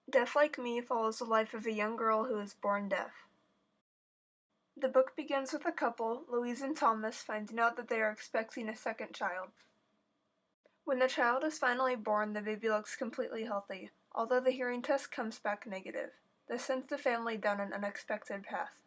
Deaf Like Me follows the life of a young girl who is born deaf. The book begins with a couple, Louise and Thomas, finding out that they are expecting a second child. When the child is finally born, the baby looks completely healthy, although the hearing test comes back negative. This sends the family down an unexpected path.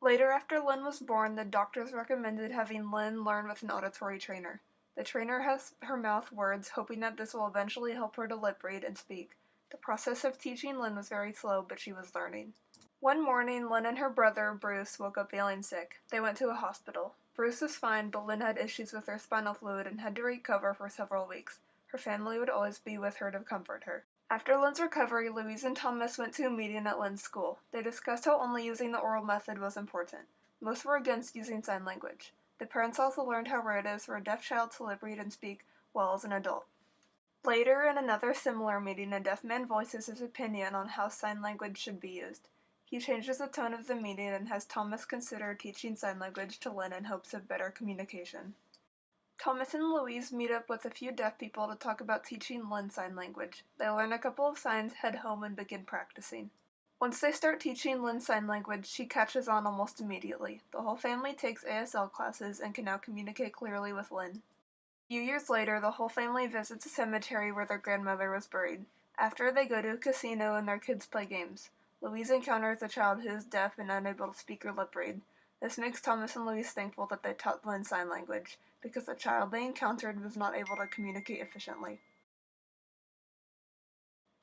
Later, after Lynn was born, the doctors recommended having Lynn learn with an auditory trainer. The trainer has her mouth words, hoping that this will eventually help her to lip read and speak. The process of teaching Lynn was very slow, but she was learning. One morning, Lynn and her brother, Bruce, woke up feeling sick. They went to a hospital. Bruce was fine, but Lynn had issues with her spinal fluid and had to recover for several weeks. Her family would always be with her to comfort her. After Lynn's recovery, Louise and Thomas went to a meeting at Lynn's school. They discussed how only using the oral method was important. Most were against using sign language. The parents also learned how rare it is for a deaf child to lip read and speak well as an adult. Later, in another similar meeting, a deaf man voices his opinion on how sign language should be used. He changes the tone of the meeting and has Thomas consider teaching sign language to Lynn in hopes of better communication. Thomas and Louise meet up with a few deaf people to talk about teaching Lynn sign language. They learn a couple of signs, head home, and begin practicing. Once they start teaching Lynn sign language, she catches on almost immediately. The whole family takes ASL classes and can now communicate clearly with Lynn. A few years later, the whole family visits a cemetery where their grandmother was buried. After, they go to a casino and their kids play games. Louise encounters a child who is deaf and unable to speak or lip read. This makes Thomas and Louise thankful that they taught Lynn sign language, because the child they encountered was not able to communicate efficiently.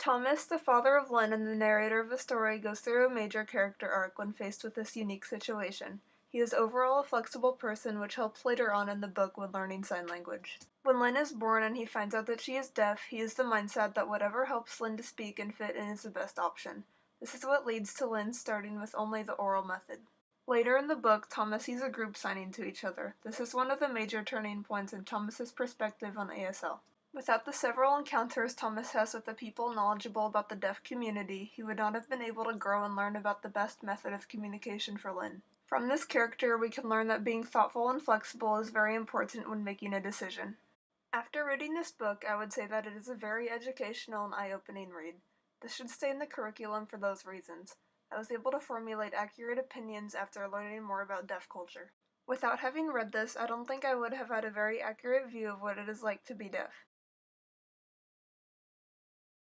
Thomas, the father of Lynn and the narrator of the story, goes through a major character arc when faced with this unique situation. He is overall a flexible person, which helps later on in the book when learning sign language. When Lynn is born and he finds out that she is deaf, he has the mindset that whatever helps Lynn to speak and fit in is the best option. This is what leads to Lynn starting with only the oral method. Later in the book, Thomas sees a group signing to each other. This is one of the major turning points in Thomas's perspective on ASL. Without the several encounters Thomas has with the people knowledgeable about the deaf community, he would not have been able to grow and learn about the best method of communication for Lynn. From this character, we can learn that being thoughtful and flexible is very important when making a decision. After reading this book, I would say that it is a very educational and eye-opening read. This should stay in the curriculum for those reasons. I was able to formulate accurate opinions after learning more about deaf culture. Without having read this, I don't think I would have had a very accurate view of what it is like to be deaf.